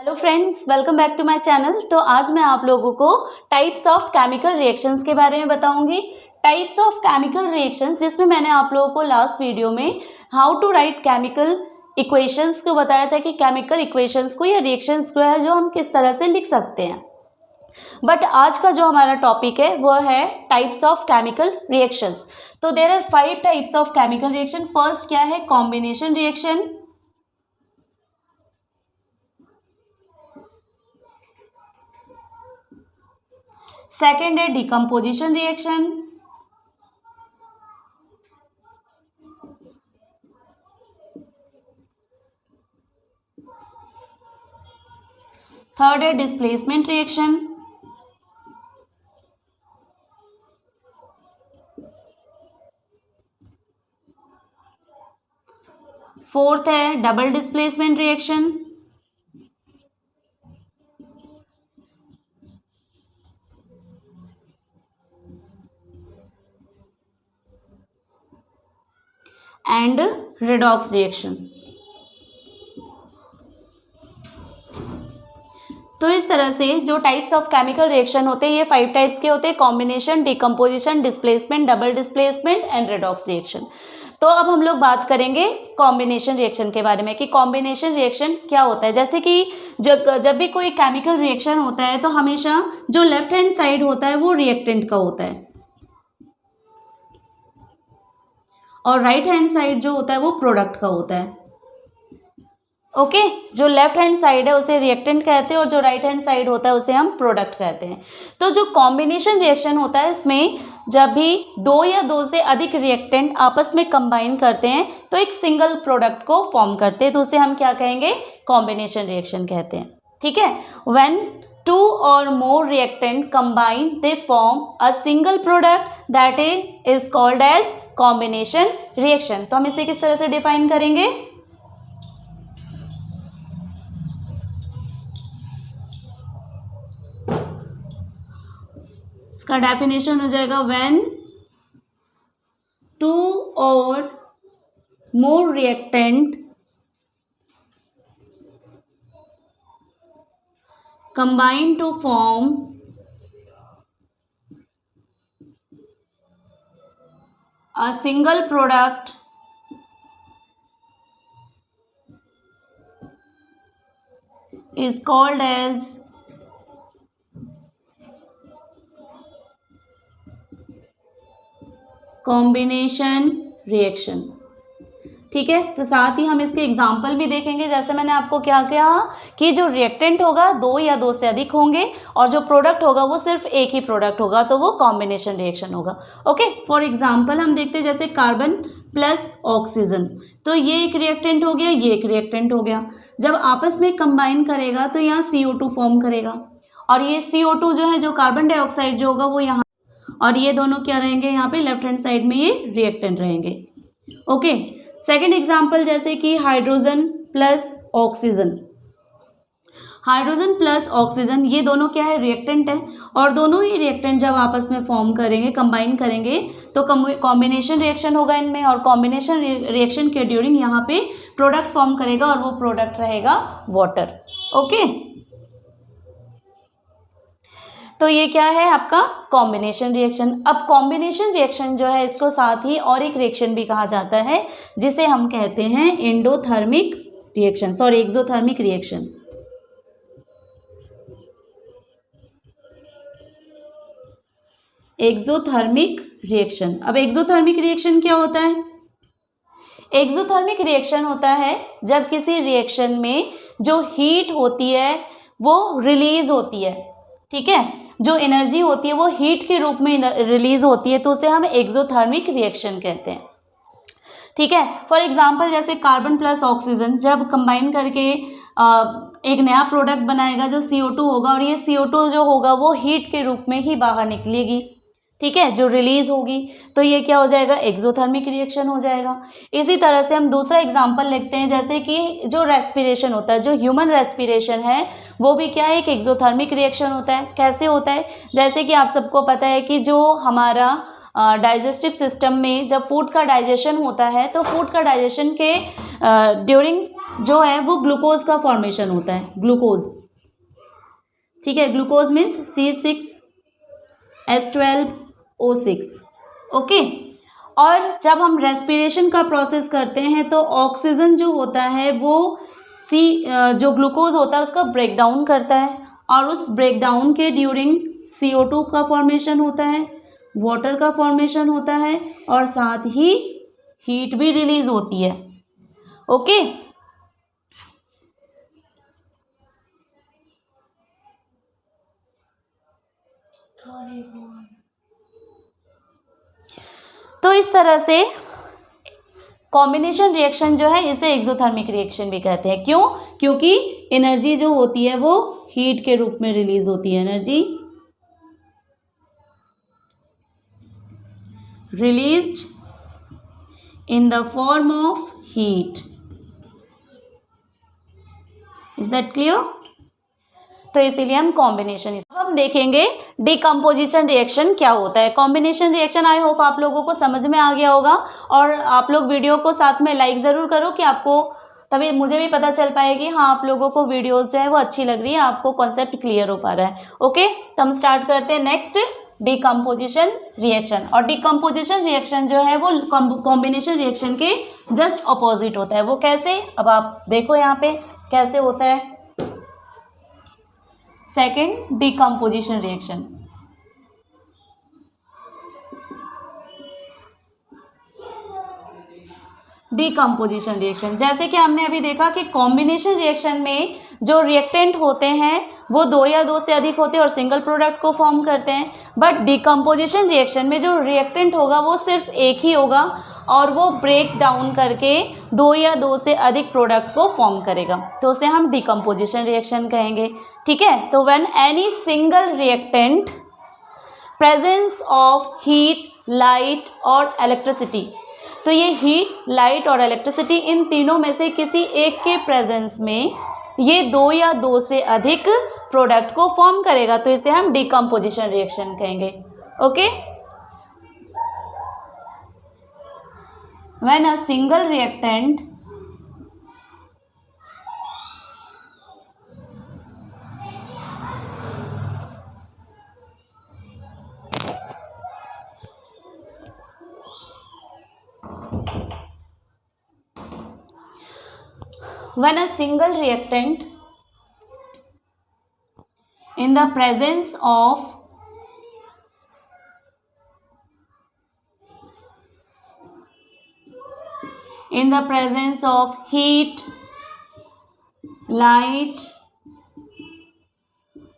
Hello friends, welcome back to my channel. तो आज मैं आप लोगों को टाइप्स ऑफ केमिकल रिएक्शंस के बारे में बताऊंगी। टाइप्स ऑफ केमिकल रिएक्शंस, जिसमें मैंने आप लोगों को लास्ट वीडियो में how to write chemical equations को बताया था कि केमिकल इक्वेशंस को या रिएक्शंस को है जो हम किस तरह से लिख सकते हैं। बट आज का जो हमारा टॉपिक है वो है टाइप्स ऑफ केमिकल रिएक्शंस। तो there are 5 types of chemical reaction. First क्या है? Combination reaction. सेकेंड है डिकम्पोजिशन रिएक्शन। थर्ड है डिस्प्लेसमेंट रिएक्शन। फोर्थ है double displacement reaction. And redox reaction. तो इस तरह से जो टाइप्स ऑफ केमिकल रिएक्शन होते हैं ये 5 टाइप्स के होते हैं: combination, decomposition, displacement, double displacement and redox reaction. तो अब हम लोग बात करेंगे कॉम्बिनेशन रिएक्शन के बारे में कि कॉम्बिनेशन रिएक्शन क्या होता है। जैसे कि जब भी कोई केमिकल रिएक्शन होता है तो हमेशा जो लेफ्ट हैंड साइड होता है वो रिएक्टेंट का होता है और राइट हैंड साइड जो होता है वो प्रोडक्ट का होता है। ओके, जो लेफ्ट हैंड साइड है उसे रिएक्टेंट कहते हैं और जो राइट हैंड साइड होता है उसे हम प्रोडक्ट कहते हैं। तो जो कॉम्बिनेशन रिएक्शन होता है इसमें जब भी 2 या 2 से अधिक रिएक्टेंट आपस में कंबाइन करते हैं तो एक सिंगल प्रोडक्ट को फॉर्म करते हैं, तो उसे हम क्या कहेंगे? कॉम्बिनेशन रिएक्शन कहते हैं। ठीक है, when 2 or more reactant combine they form a single product that is called as combination reaction। तो हम इसे किस तरह से डिफाइन करेंगे? इसका डेफिनेशन हो जाएगा when 2 or more reactant combine to form a single product is called as combination reaction। ठीक है, तो साथ ही हम इसके एग्जाम्पल भी देखेंगे। जैसे मैंने आपको क्या कहा कि जो रिएक्टेंट होगा 2 या 2 से अधिक होंगे और जो प्रोडक्ट होगा वो सिर्फ एक ही प्रोडक्ट होगा, तो वो कॉम्बिनेशन रिएक्शन होगा। ओके, फॉर एग्जाम्पल हम देखते हैं जैसे कार्बन प्लस ऑक्सीजन। तो ये एक रिएक्टेंट हो गया, ये एक रिएक्टेंट हो गया। जब आपस में कंबाइन करेगा तो यहाँ CO2 फॉर्म करेगा और ये CO2 जो है, जो कार्बन डाइऑक्साइड जो होगा वो यहाँ, और ये दोनों क्या रहेंगे? यहाँ पे लेफ्ट हैंड साइड में ये रिएक्टेंट रहेंगे। ओके, सेकेंड एग्जाम्पल जैसे कि hydrogen plus oxygen. Hydrogen plus oxygen ये दोनों क्या है? रिएक्टेंट है और दोनों ही रिएक्टेंट जब आपस में फॉर्म करेंगे, कंबाइन करेंगे तो कॉम्बिनेशन रिएक्शन होगा इनमें, और कॉम्बिनेशन रिएक्शन के ड्यूरिंग यहाँ पे प्रोडक्ट फॉर्म करेगा और वो प्रोडक्ट रहेगा वाटर। ओके, तो ये क्या है आपका? Combination reaction. अब कॉम्बिनेशन रिएक्शन जो है इसको साथ ही और एक रिएक्शन भी कहा जाता है जिसे हम कहते हैं endothermic reaction, sorry exothermic reaction. Exothermic reaction. अब एक्सोथर्मिक रिएक्शन क्या होता है? एक्सोथर्मिक रिएक्शन होता है जब किसी रिएक्शन में जो हीट होती है वो रिलीज होती है। ठीक है, जो एनर्जी होती है वो हीट के रूप में रिलीज होती है, तो उसे हम एक्सोथर्मिक रिएक्शन कहते हैं। ठीक है, फॉर एग्जांपल जैसे कार्बन प्लस ऑक्सीजन जब कंबाइन करके एक नया प्रोडक्ट बनाएगा जो CO2 होगा, और ये CO2 जो होगा वो हीट के रूप में ही बाहर निकलेगी। ठीक है, जो रिलीज होगी, तो ये क्या हो जाएगा? एक्सोथर्मिक रिएक्शन हो जाएगा। इसी तरह से हम दूसरा एग्जांपल लिखते हैं जैसे कि जो रेस्पिरेशन होता है, जो ह्यूमन रेस्पिरेशन है वो भी क्या है? एक एक्सोथर्मिक रिएक्शन होता है। कैसे होता है? जैसे कि आप सबको पता है कि जो हमारा डाइजेस्टिव सिस्टम में जब फूड का डाइजेशन होता है तो फूड का डाइजेशन के ड्यूरिंग जो है वो ग्लूकोज का फॉर्मेशन होता है, ग्लूकोज। ठीक है, ग्लूकोज मीन्स C6H12O6। ओके, और जब हम रेस्पिरेशन का प्रोसेस करते हैं तो ऑक्सीजन जो होता है वो जो ग्लूकोज होता है उसका ब्रेक डाउन करता है, और उस ब्रेक डाउन के ड्यूरिंग CO2 का फॉर्मेशन होता है, वाटर का फॉर्मेशन होता है, और साथ ही हीट भी रिलीज होती है। ओके, तो इस तरह से कॉम्बिनेशन रिएक्शन जो है इसे एक्सोथर्मिक रिएक्शन भी कहते हैं। क्यों? क्योंकि एनर्जी जो होती है वो हीट के रूप में रिलीज होती है, energy released in the form of heat. Is that clear? तो इसीलिए हम कॉम्बिनेशन। अब हम देखेंगे डिकम्पोजिशन रिएक्शन क्या होता है। कॉम्बिनेशन रिएक्शन आई होप आप लोगों को समझ में आ गया होगा, और आप लोग वीडियो को साथ में लाइक ज़रूर करो कि आपको, तभी मुझे भी पता चल पाएगी हाँ आप लोगों को वीडियोस जो है वो अच्छी लग रही है, आपको कॉन्सेप्ट क्लियर हो पा रहा है। ओके, तो हम स्टार्ट करते हैं नेक्स्ट डिकम्पोजिशन रिएक्शन। और डिकम्पोजिशन रिएक्शन जो है वो कॉम्बिनेशन रिएक्शन के जस्ट अपोजिट होता है। वो कैसे? अब आप देखो यहाँ पे कैसे होता है। Second, decomposition reaction. Decomposition reaction, जैसे कि हमने अभी देखा कि कॉम्बिनेशन रिएक्शन में जो रिएक्टेंट होते हैं वो दो या दो से अधिक होते हैं और सिंगल प्रोडक्ट को फॉर्म करते हैं, बट डिकम्पोजिशन रिएक्शन में जो रिएक्टेंट होगा वो सिर्फ एक ही होगा और वो ब्रेक डाउन करके दो या दो से अधिक प्रोडक्ट को फॉर्म करेगा, तो उसे हम डिकम्पोजिशन रिएक्शन कहेंगे। ठीक है, तो when any single reactant presence of heat, light और इलेक्ट्रिसिटी, तो ये हीट, लाइट और इलेक्ट्रिसिटी इन तीनों में से किसी एक के प्रेजेंस में ये दो या दो से अधिक प्रोडक्ट को फॉर्म करेगा, तो इसे हम डिकम्पोजिशन रिएक्शन कहेंगे। Okay, when a single reactant when a single reactant in the presence of heat, light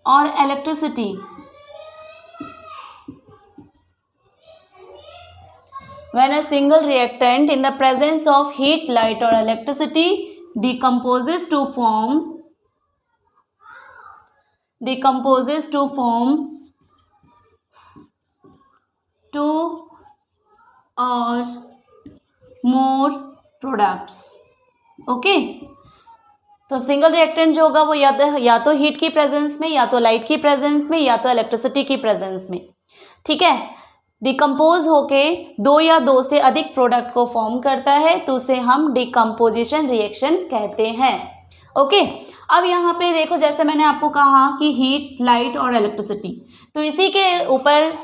or electricity, when a single reactant in the presence of heat, light or electricity decomposes to form two or more products। Okay, तो single reactant जो होगा वो या तो heat की presence में, या तो लाइट की प्रेजेंस में, या तो इलेक्ट्रिसिटी की प्रेजेंस में, ठीक है, डिकम्पोज होके दो या दो से अधिक प्रोडक्ट को फॉर्म करता है, तो उसे हम डिकम्पोजिशन रिएक्शन कहते हैं। ओके, अब यहाँ पे देखो, जैसे मैंने आपको कहा कि हीट, लाइट और इलेक्ट्रिसिटी, तो इसी के ऊपर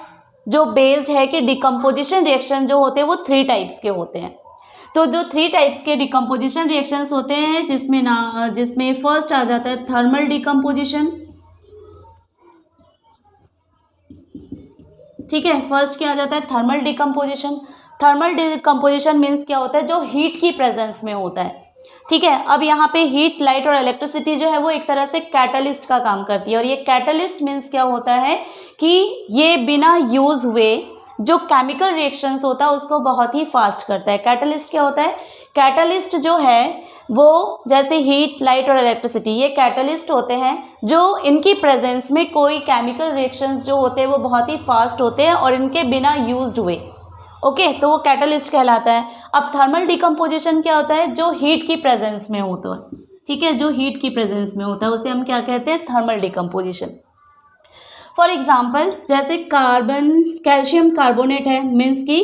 जो बेस्ड है कि डिकम्पोजिशन रिएक्शन जो होते हैं वो 3 टाइप्स के होते हैं। तो जो 3 टाइप्स के डिकम्पोजिशन रिएक्शंस होते हैं, जिसमें फर्स्ट आ जाता है थर्मल डिकम्पोजिशन। ठीक है, फर्स्ट क्या आ जाता है? Thermal decomposition. Thermal decomposition means क्या होता है? जो हीट की प्रेजेंस में होता है। ठीक है, अब यहाँ पे हीट, लाइट और इलेक्ट्रिसिटी जो है वो एक तरह से कैटलिस्ट का काम करती है, और ये कैटलिस्ट मीन्स क्या होता है कि ये बिना यूज हुए जो केमिकल रिएक्शंस होता है उसको बहुत ही फास्ट करता है। कैटलिस्ट क्या होता है? कैटलिस्ट जो है वो जैसे हीट, लाइट और इलेक्ट्रिसिटी, ये कैटलिस्ट होते हैं जो इनकी प्रेजेंस में कोई केमिकल रिएक्शंस जो होते हैं वो बहुत ही फास्ट होते हैं और इनके बिना यूज्ड हुए। ओके, तो वो कैटलिस्ट कहलाता है। अब थर्मल डिकम्पोजिशन क्या होता है? जो हीट की प्रेजेंस में होता है। ठीक है, जो हीट की प्रेजेंस में होता है उसे हम क्या कहते हैं? Thermal decomposition. फॉर एग्जाम्पल, जैसे कैल्शियम कार्बोनेट है, मीन्स की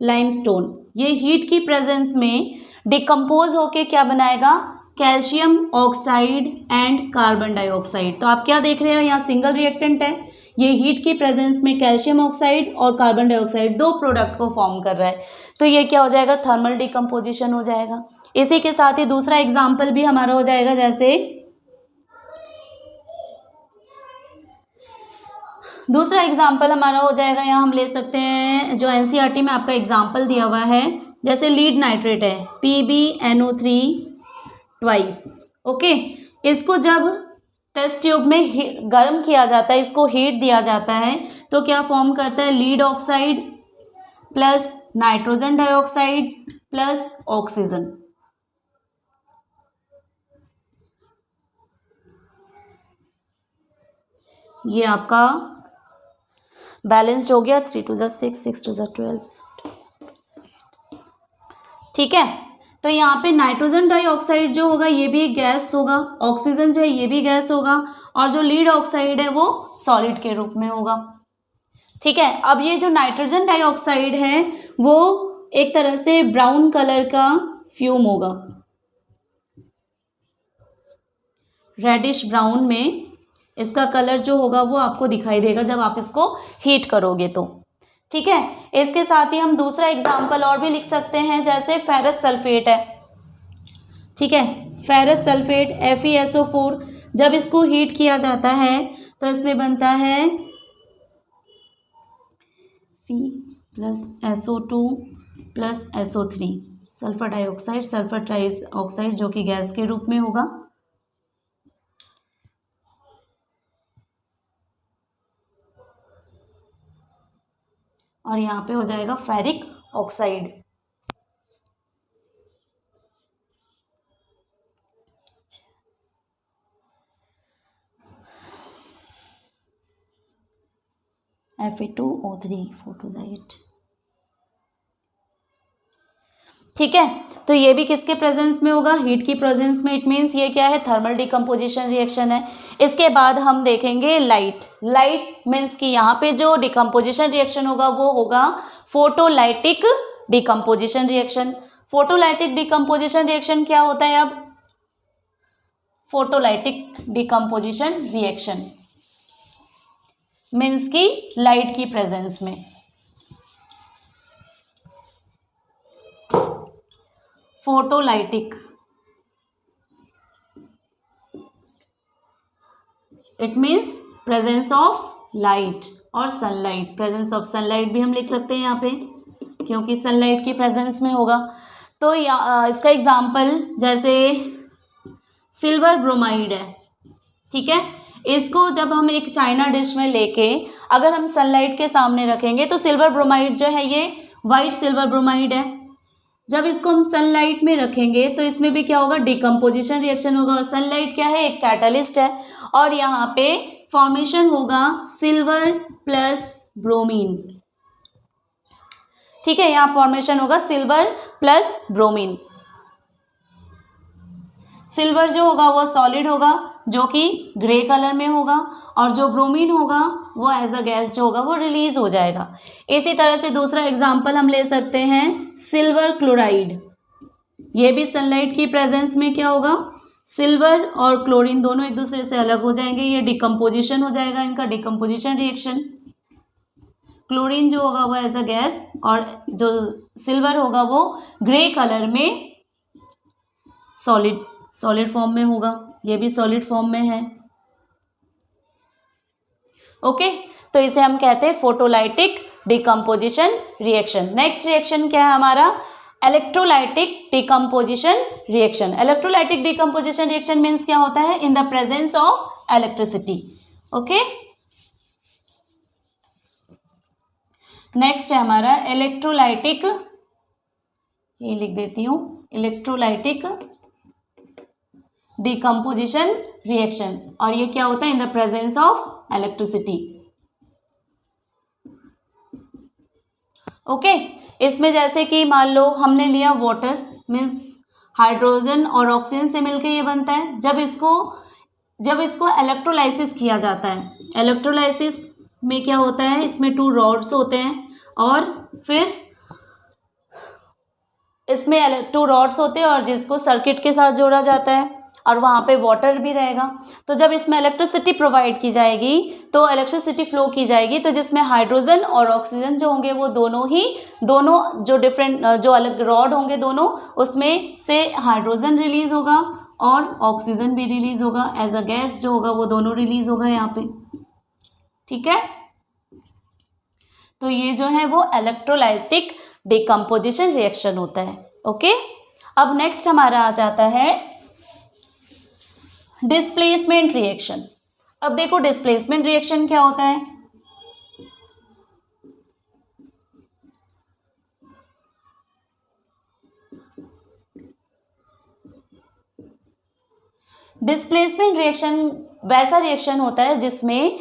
लाइमस्टोन, ये हीट की प्रेजेंस में डिकम्पोज होके क्या बनाएगा? Calcium oxide and carbon dioxide. तो आप क्या देख रहे हो, यहाँ सिंगल रिएक्टेंट है, ये हीट की प्रेजेंस में कैल्शियम ऑक्साइड और कार्बन डाइऑक्साइड दो प्रोडक्ट को फॉर्म कर रहा है, तो ये क्या हो जाएगा, थर्मल डिकम्पोजिशन हो जाएगा। इसी के साथ ही दूसरा एग्जाम्पल भी हमारा हो जाएगा, जैसे दूसरा एग्जाम्पल हमारा हो जाएगा, यहाँ हम ले सकते हैं जो एनसीईआरटी में आपका एग्जाम्पल दिया हुआ है, जैसे लीड नाइट्रेट है PbNO3 ट्वाइस। ओके, इसको जब टेस्ट ट्यूब में गर्म किया जाता है, इसको हीट दिया जाता है, तो क्या फॉर्म करता है, lead oxide plus nitrogen dioxide plus oxygen. ये आपका बैलेंस्ड हो गया, 3 2 6 6 2 12। ठीक है, तो यहाँ पे नाइट्रोजन डाइऑक्साइड जो होगा ये भी एक गैस होगा, ऑक्सीजन जो है ये भी गैस होगा, और जो लीड ऑक्साइड है वो सॉलिड के रूप में होगा। ठीक है, अब ये जो नाइट्रोजन डाइऑक्साइड है वो एक तरह से ब्राउन कलर का फ्यूम होगा, रेडिश ब्राउन में इसका कलर जो होगा वो आपको दिखाई देगा जब आप इसको हीट करोगे तो। ठीक है, इसके साथ ही हम दूसरा एग्जाम्पल और भी लिख सकते हैं, जैसे फेरस सल्फेट है। ठीक है, फेरस सल्फेट FeSO4, जब इसको हीट किया जाता है तो इसमें बनता है Fe plus SO2 plus SO3, sulphur dioxide, sulphur trioxide जो कि गैस के रूप में होगा। और यहाँ पे हो जाएगा फेरिक ऑक्साइड। Fe2O3 फोटोजाइट। ठीक है, तो ये भी किसके प्रेजेंस में होगा, हीट की प्रेजेंस में। इट मीन्स ये क्या है, थर्मल डिकम्पोजिशन रिएक्शन है। इसके बाद हम देखेंगे लाइट। लाइट मीन्स कि यहाँ पे जो डिकम्पोजिशन रिएक्शन होगा वो होगा photolytic decomposition reaction. Photolytic decomposition reaction क्या होता है, अब फोटोलाइटिक डिकम्पोजिशन रिएक्शन मीन्स की लाइट की प्रेजेंस में। Photolytic, it means presence of light और सनलाइट। प्रेजेंस ऑफ सनलाइट भी हम लिख सकते हैं यहाँ पे, क्योंकि सनलाइट की प्रेजेंस में होगा। तो इसका एग्जाम्पल जैसे सिल्वर ब्रोमाइड है। ठीक है, इसको जब हम एक चाइना डिश में लेके अगर हम सनलाइट के सामने रखेंगे तो सिल्वर ब्रोमाइड जो है ये वाइट सिल्वर ब्रोमाइड है। जब इसको हम सनलाइट में रखेंगे तो इसमें भी क्या होगा, डिकम्पोजिशन रिएक्शन होगा। और सनलाइट क्या है, एक कैटलिस्ट है, और यहाँ पे फॉर्मेशन होगा सिल्वर प्लस ब्रोमीन। ठीक है, यहाँ फॉर्मेशन होगा सिल्वर प्लस ब्रोमीन। सिल्वर जो होगा वो सॉलिड होगा जो कि ग्रे कलर में होगा, और जो ब्रोमीन होगा वो एज अ गैस जो होगा वो रिलीज हो जाएगा। इसी तरह से दूसरा एग्जांपल हम ले सकते हैं सिल्वर क्लोराइड। ये भी सनलाइट की प्रेजेंस में क्या होगा, सिल्वर और क्लोरीन दोनों एक दूसरे से अलग हो जाएंगे, ये डिकम्पोजिशन हो जाएगा, इनका डिकम्पोजिशन रिएक्शन। क्लोरीन जो होगा वो एज अ गैस, और जो सिल्वर होगा वो ग्रे कलर में सॉलिड फॉर्म में होगा, ये भी सॉलिड फॉर्म में है। ओके, तो इसे हम कहते हैं photolytic decomposition reaction. Next reaction क्या है हमारा, electrolytic decomposition reaction. Electrolytic decomposition reaction means क्या होता है, in the presence of electricity. Okay, next है हमारा इलेक्ट्रोलाइटिक, ये लिख देती हूं, इलेक्ट्रोलाइटिक डिकम्पोजिशन रिएक्शन। और ये क्या होता है, in the presence of electricity. Okay, इसमें जैसे कि मान लो हमने लिया वाटर, मीन्स हाइड्रोजन और ऑक्सीजन से मिलकर ये बनता है। जब इसको इलेक्ट्रोलाइसिस किया जाता है, इलेक्ट्रोलाइसिस में क्या होता है, इसमें 2 रॉड्स होते हैं और फिर इसमें 2 रॉड्स होते हैं और जिसको सर्किट के साथ जोड़ा जाता है और वहाँ पे वाटर भी रहेगा। तो जब इसमें इलेक्ट्रिसिटी प्रोवाइड की जाएगी तो इलेक्ट्रिसिटी फ्लो की जाएगी, तो जिसमें हाइड्रोजन और ऑक्सीजन जो होंगे वो दोनों जो डिफरेंट जो अलग रॉड होंगे दोनों, उसमें से हाइड्रोजन रिलीज होगा और ऑक्सीजन भी रिलीज होगा। एज अ गैस जो होगा वो दोनों रिलीज होगा यहाँ पे। ठीक है, तो ये जो है वो इलेक्ट्रोलाइटिक डिकम्पोजिशन रिएक्शन होता है। ओके, अब नेक्स्ट हमारा आ जाता है डिस्प्लेसमेंट रिएक्शन। अब देखो डिस्प्लेसमेंट रिएक्शन क्या होता है। डिस्प्लेसमेंट रिएक्शन वैसा रिएक्शन होता है जिसमें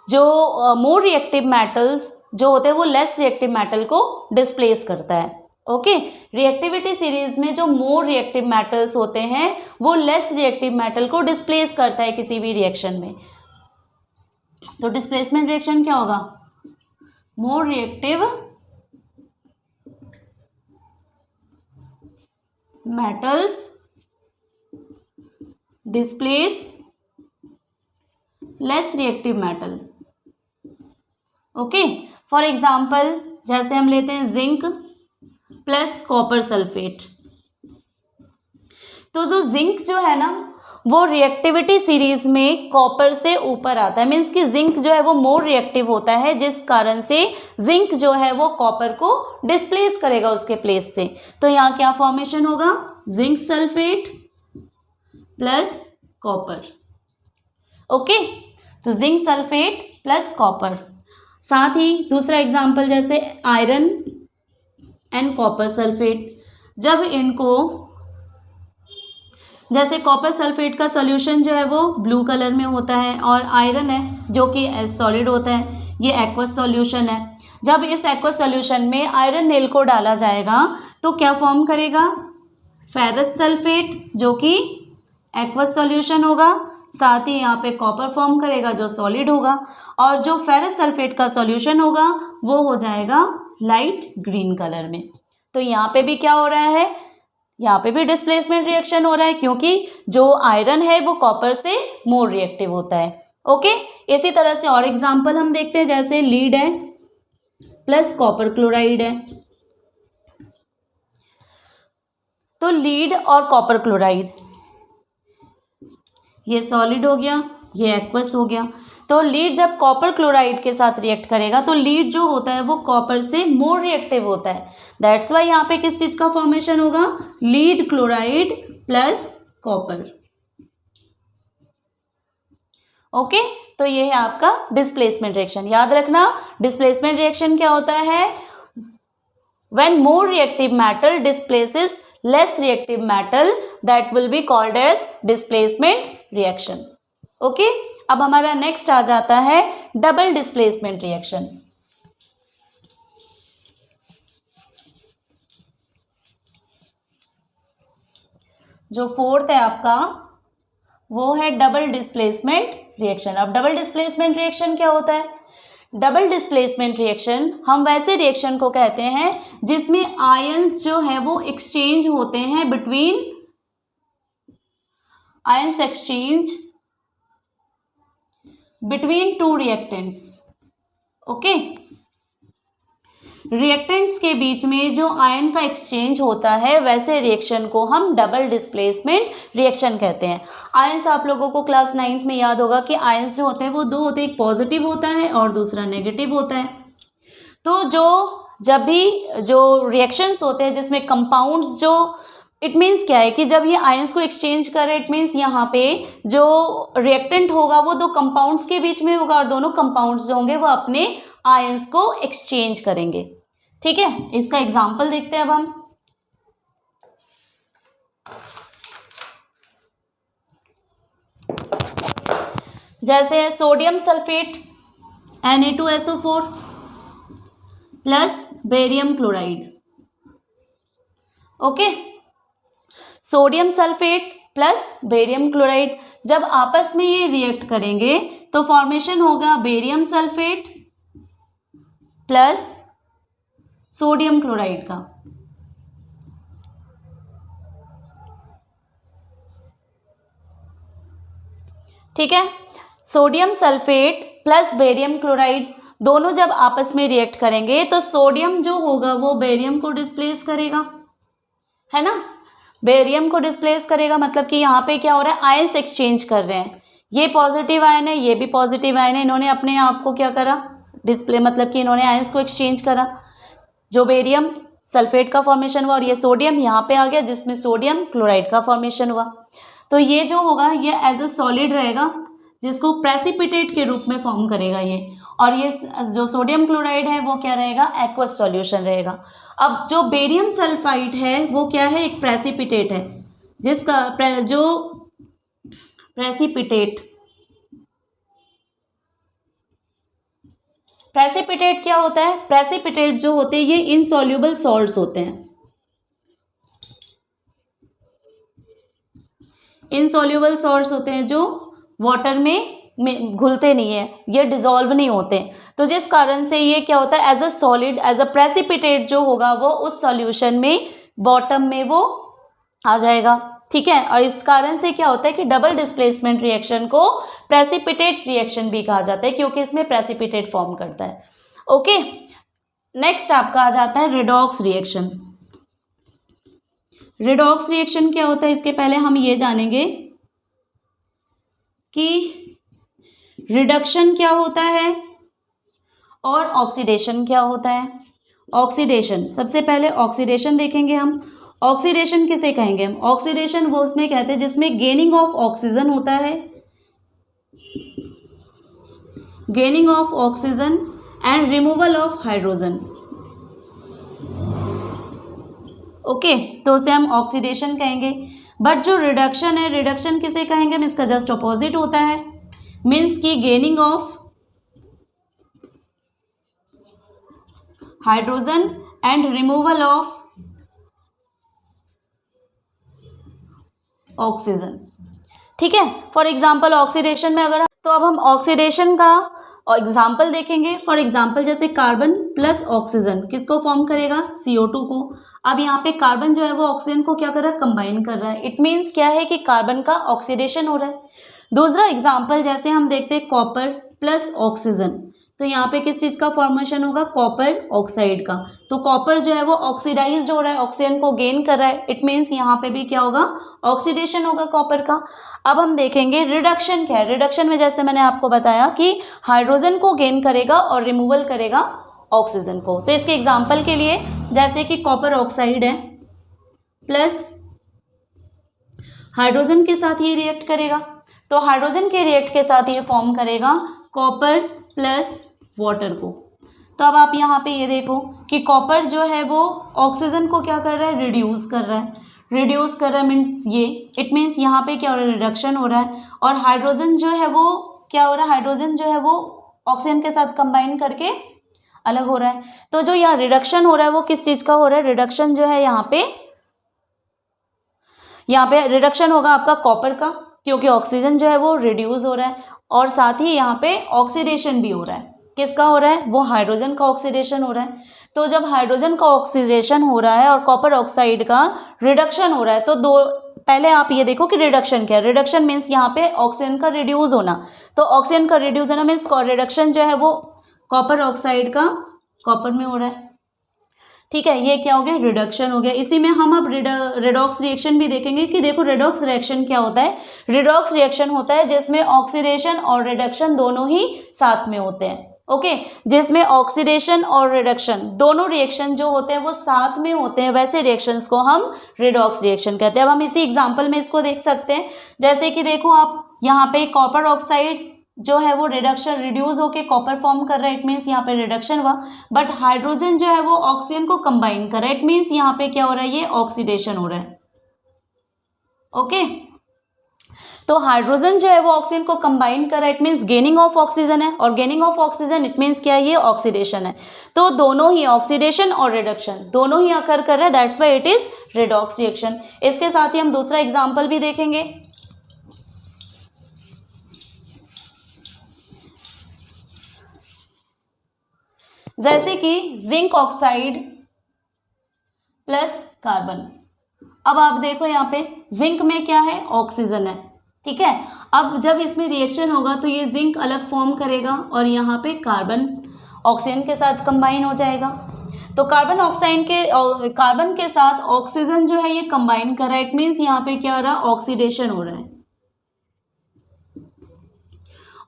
जो मोर रिएक्टिव मेटल्स जो होते हैं वो लेस रिएक्टिव मेटल को डिस्प्लेस करता है। ओके, रिएक्टिविटी सीरीज में जो मोर रिएक्टिव मेटल्स होते हैं वो लेस रिएक्टिव मेटल को डिस्प्लेस करता है किसी भी रिएक्शन में। तो डिस्प्लेसमेंट रिएक्शन क्या होगा, more reactive metals displace less reactive metal. Okay, for example जैसे हम लेते हैं जिंक प्लस कॉपर सल्फेट। तो जो जिंक जो है ना वो रिएक्टिविटी सीरीज में कॉपर से ऊपर आता है, मीन्स कि जिंक जो है वो मोर रिएक्टिव होता है, जिस कारण से जिंक जो है वो कॉपर को डिस्प्लेस करेगा उसके प्लेस से। तो यहाँ क्या फॉर्मेशन होगा, zinc sulphate plus copper. Okay, तो जिंक सल्फेट प्लस कॉपर। साथ ही दूसरा एग्जाम्पल जैसे आयरन एंड कॉपर सल्फेट, जब इनको जैसे कॉपर सल्फेट का सॉल्यूशन जो है वो ब्लू कलर में होता है और आयरन है जो कि सॉलिड होता है, ये एक्वस सॉल्यूशन है। जब इस एक्वस सॉल्यूशन में आयरन नेल को डाला जाएगा तो क्या फॉर्म करेगा, फेरस सल्फेट जो कि एक्वस सॉल्यूशन होगा, साथ ही यहाँ पे कॉपर फॉर्म करेगा जो सॉलिड होगा, और जो फेरस सल्फेट का सॉल्यूशन होगा वो हो जाएगा लाइट ग्रीन कलर में। तो यहाँ पे भी क्या हो रहा है, यहाँ पे भी डिस्प्लेसमेंट रिएक्शन हो रहा है क्योंकि जो आयरन है वो कॉपर से मोर रिएक्टिव होता है। ओके, इसी तरह से और एग्जांपल हम देखते हैं, जैसे लीड है प्लस कॉपर क्लोराइड है। तो लीड और कॉपर क्लोराइड, ये सॉलिड हो गया, ये एक्वस हो गया। तो लीड जब कॉपर क्लोराइड के साथ रिएक्ट करेगा तो लीड जो होता है वो कॉपर से मोर रिएक्टिव होता है। दैट्स वाई यहाँ पे किस चीज का फॉर्मेशन होगा, lead chloride plus copper. Okay, तो ये है आपका डिस्प्लेसमेंट रिएक्शन। याद रखना डिस्प्लेसमेंट रिएक्शन क्या होता है, when more reactive metal displaces less reactive metal, that will be called as displacement reaction. Okay, अब हमारा नेक्स्ट आ जाता है डबल डिस्प्लेसमेंट रिएक्शन। जो फोर्थ है आपका वो है डबल डिस्प्लेसमेंट रिएक्शन। अब डबल डिस्प्लेसमेंट रिएक्शन क्या होता है, डबल डिस्प्लेसमेंट रिएक्शन हम वैसे रिएक्शन को कहते हैं जिसमें आयंस जो है वो एक्सचेंज होते हैं between ions exchange between two reactants. Okay, reactants के बीच में जो आयन का एक्सचेंज होता है वैसे रिएक्शन को हम डबल डिस्प्लेसमेंट रिएक्शन कहते हैं। आयंस आप लोगों को क्लास 9th में याद होगा कि आयंस जो होते हैं वो दो होते हैं, एक पॉजिटिव होता है और दूसरा नेगेटिव होता है। तो जब भी जो रिएक्शंस होते हैं जिसमें कंपाउंड्स, जो इट मीन्स क्या है कि जब ये आयंस को एक्सचेंज करे, इट मीन्स यहाँ पे जो रिएक्टेंट होगा वो दो कंपाउंड्स के बीच में होगा और दोनों कंपाउंड्स जो होंगे वो अपने आयंस को एक्सचेंज करेंगे। ठीक है, इसका एग्जाम्पल देखते हैं अब हम। जैसे है sodium sulphate Na2SO4 plus barium chloride. Okay, sodium sulphate plus barium chloride जब आपस में ये रिएक्ट करेंगे तो फॉर्मेशन होगा barium sulphate plus sodium chloride का। ठीक है। Sodium sulphate plus barium chloride दोनों जब आपस में रिएक्ट करेंगे तो सोडियम जो होगा वो बेरियम को डिस्प्लेस करेगा, है ना। बेरियम को डिस्प्लेस करेगा मतलब कि यहाँ पे क्या हो रहा है, आयंस एक्सचेंज कर रहे हैं। ये पॉजिटिव आयन है, ये भी पॉजिटिव आयन है, इन्होंने अपने आप को क्या करा, डिस्प्ले, मतलब कि इन्होंने आयंस को एक्सचेंज करा। जो बेरियम सल्फेट का फॉर्मेशन हुआ और ये सोडियम यहाँ पे आ गया जिसमें सोडियम क्लोराइड का फॉर्मेशन हुआ। तो ये जो होगा ये एज अ सॉलिड रहेगा जिसको प्रेसिपिटेट के रूप में फॉर्म करेगा ये, और ये जो सोडियम क्लोराइड है वो क्या रहेगा, एक्वस सॉल्यूशन रहेगा। अब जो बेरियम सल्फाइड है वो क्या है, एक प्रेसिपिटेट है जिसका जो प्रेसिपिटेट क्या होता है, प्रेसिपिटेट जो होते हैं ये इनसॉल्युबल सॉल्ट्स होते हैं। इनसॉल्युबल सॉल्ट्स होते हैं जो वाटर में घुलते नहीं है, ये डिसॉल्व नहीं होते। तो जिस कारण से ये क्या होता है, as a solid, as a precipitate जो होगा वो उस सॉल्यूशन में बॉटम में वो आ जाएगा, ठीक है। और इस कारण से क्या होता है कि डबल डिस्प्लेसमेंट रिएक्शन को प्रेसिपिटेट रिएक्शन भी कहा जाता है क्योंकि इसमें प्रेसिपिटेट फॉर्म करता है। ओके, नेक्स्ट आपका आ जाता है रेडॉक्स रिएक्शन। रेडॉक्स रिएक्शन क्या होता है, इसके पहले हम ये जानेंगे कि रिडक्शन क्या होता है और ऑक्सीडेशन क्या होता है। ऑक्सीडेशन, सबसे पहले ऑक्सीडेशन देखेंगे हम। ऑक्सीडेशन किसे कहेंगे हम, ऑक्सीडेशन वो उसमें कहते हैं जिसमें गेनिंग ऑफ ऑक्सीजन होता है, gaining of oxygen and removal of hydrogen. Okay, तो उसे हम ऑक्सीडेशन कहेंगे। बट जो रिडक्शन है, रिडक्शन किसे कहेंगे हम, इसका जस्ट अपोजिट होता है, मीन्स की gaining of hydrogen and removal of oxygen, ठीक है। फॉर एग्जाम्पल ऑक्सीडेशन में अगर, तो अब हम ऑक्सीडेशन का एग्जाम्पल देखेंगे। फॉर एग्जाम्पल जैसे कार्बन प्लस ऑक्सीजन किसको फॉर्म करेगा, CO2 को। अब यहाँ पे कार्बन जो है वो ऑक्सीजन को क्या कर रहा है, कंबाइन कर रहा है। इट मीन्स क्या है कि कार्बन का ऑक्सीडेशन हो रहा है। दूसरा एग्जाम्पल जैसे हम देखते हैं कॉपर प्लस ऑक्सीजन, तो यहाँ पे किस चीज़ का फॉर्मेशन होगा, कॉपर ऑक्साइड का। तो कॉपर जो है वो ऑक्सीडाइज्ड हो रहा है, ऑक्सीजन को गेन कर रहा है। इट मीन्स यहाँ पे भी क्या होगा, ऑक्सीडेशन होगा कॉपर का। अब हम देखेंगे रिडक्शन क्या है। रिडक्शन में जैसे मैंने आपको बताया कि हाइड्रोजन को गेन करेगा और रिमूवल करेगा ऑक्सीजन को। तो इसके एग्जाम्पल के लिए जैसे कि कॉपर ऑक्साइड है प्लस हाइड्रोजन के साथ ये रिएक्ट करेगा, तो हाइड्रोजन के रिएक्ट के साथ ये फॉर्म करेगा कॉपर प्लस वाटर को। तो अब आप यहाँ पे ये देखो कि कॉपर जो है वो ऑक्सीजन को क्या कर रहा है, रिड्यूस कर रहा है। रिड्यूस कर रहा है मीन्स ये, इट मीन्स यहाँ पे क्या हो रहा है, रिडक्शन हो रहा है। और हाइड्रोजन जो है वो क्या हो रहा है, हाइड्रोजन जो है वो ऑक्सीजन के साथ कंबाइन करके अलग हो रहा है। तो जो यहाँ रिडक्शन हो रहा है वो किस चीज़ का हो रहा है, रिडक्शन जो है यहाँ पे रिडक्शन होगा आपका कॉपर का, क्योंकि ऑक्सीजन जो है वो रिड्यूस हो रहा है। और साथ ही यहाँ पे ऑक्सीडेशन भी हो रहा है। किसका हो रहा है, वो हाइड्रोजन का ऑक्सीडेशन हो रहा है। तो जब हाइड्रोजन का ऑक्सीडेशन हो रहा है और कॉपर ऑक्साइड का रिडक्शन हो रहा है, तो दो, पहले आप ये देखो कि रिडक्शन क्या है। रिडक्शन मीन्स यहाँ पे ऑक्सीजन का रिड्यूस होना, तो ऑक्सीजन का रिड्यूस होना मीन्स रिडक्शन जो है वो कॉपर ऑक्साइड का कॉपर में हो रहा है, ठीक है। ये क्या हो गया, रिडक्शन हो गया। इसी में हम अब रेडॉक्स रिएक्शन भी देखेंगे कि देखो रेडॉक्स रिएक्शन क्या होता है। रेडॉक्स रिएक्शन होता है जिसमें ऑक्सीडेशन और रिडक्शन दोनों ही साथ में होते हैं, ओके। जिसमें ऑक्सीडेशन और रिडक्शन दोनों रिएक्शन जो होते हैं वो साथ में होते हैं, वैसे रिएक्शंस को हम रेडॉक्स रिएक्शन कहते हैं। अब हम इसी एग्जांपल में इसको देख सकते हैं, जैसे कि देखो आप यहाँ पे कॉपर ऑक्साइड जो है वो रिडक्शन रिड्यूस होके कॉपर फॉर्म कर रहा है, इट मीन्स यहाँ पे रिडक्शन हुआ। बट हाइड्रोजन जो है वो ऑक्सीजन को कंबाइन कर रहा है, इट मीन्स यहाँ पे क्या हो रहा है, ये ऑक्सीडेशन हो रहा है, ओके। तो हाइड्रोजन जो है वो ऑक्सीजन को कंबाइन कर रहा है, it means gaining of oxygen है, और gaining of oxygen it means क्या है, ये ऑक्सीडेशन है। तो दोनों ही ऑक्सीडेशन और रिडक्शन दोनों ही अकर कर रहा है, that's why it is redox reaction. इसके साथ ही हम दूसरा एग्जाम्पल भी देखेंगे। जैसे कि जिंक ऑक्साइड प्लस कार्बन। अब आप देखो यहाँ पे जिंक में क्या है, ऑक्सीजन है, ठीक है। अब जब इसमें रिएक्शन होगा तो ये जिंक अलग फॉर्म करेगा और यहाँ पे कार्बन ऑक्सीजन के साथ कंबाइन हो जाएगा। तो कार्बन के साथ ऑक्सीजन जो है ये कंबाइन कर रहा है, इट मीन्स यहाँ पे क्या हो रहा है, ऑक्सीडेशन हो रहा है।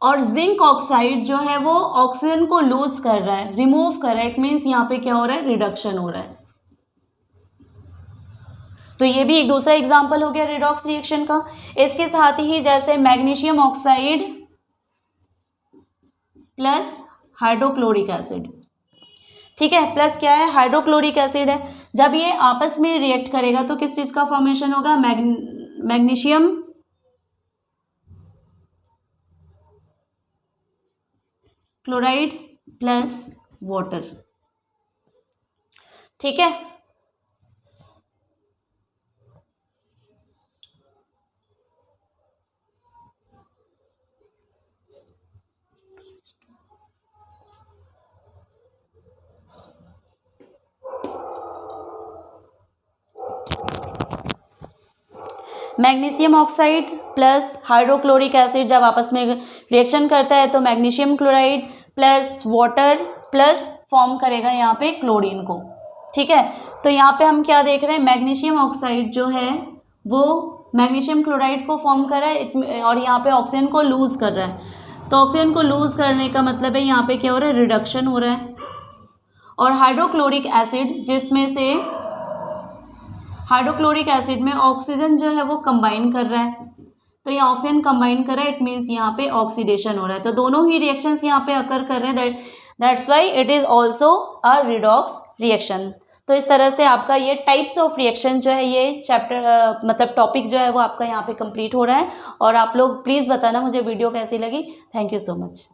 और जिंक ऑक्साइड जो है वो ऑक्सीजन को लूज कर रहा है, रिमूव कर रहा है, इट मीन्स यहाँ पे क्या हो रहा है, रिडक्शन हो रहा है। तो ये भी एक दूसरा एग्जांपल हो गया रिडॉक्स रिएक्शन का। इसके साथ ही जैसे magnesium oxide plus hydrochloric acid, ठीक है, प्लस क्या है, हाइड्रोक्लोरिक एसिड है। जब ये आपस में रिएक्ट करेगा तो किस चीज का फॉर्मेशन होगा, मैग्नीशियम क्लोराइड प्लस वाटर, ठीक है। Magnesium oxide plus hydrochloric acid जब आपस में रिएक्शन करता है तो magnesium chloride plus water plus form करेगा यहाँ पे क्लोरीन को, ठीक है। तो यहाँ पे हम क्या देख रहे हैं, मैग्नीशियम ऑक्साइड जो है वो मैग्नीशियम क्लोराइड को फॉर्म कर रहा है और यहाँ पे ऑक्सीजन को लूज कर रहा है। तो ऑक्सीजन को लूज करने का मतलब है यहाँ पे क्या हो रहा है, रिडक्शन हो रहा है। और हाइड्रोक्लोरिक एसिड जिसमें से हाइड्रोक्लोरिक एसिड में ऑक्सीजन जो है वो कंबाइन कर रहा है, तो यहाँ ऑक्सीजन कंबाइन कर रहा है, इट मीन्स यहाँ पे ऑक्सीडेशन हो रहा है। तो दोनों ही रिएक्शंस यहाँ पे अकर कर रहे हैं, that's why it is also a redox reaction. तो इस तरह से आपका ये टाइप्स ऑफ रिएक्शन जो है ये चैप्टर मतलब टॉपिक जो है वो आपका यहाँ पे कंप्लीट हो रहा है। और आप लोग प्लीज़ बताना मुझे वीडियो कैसी लगी। Thank you so much.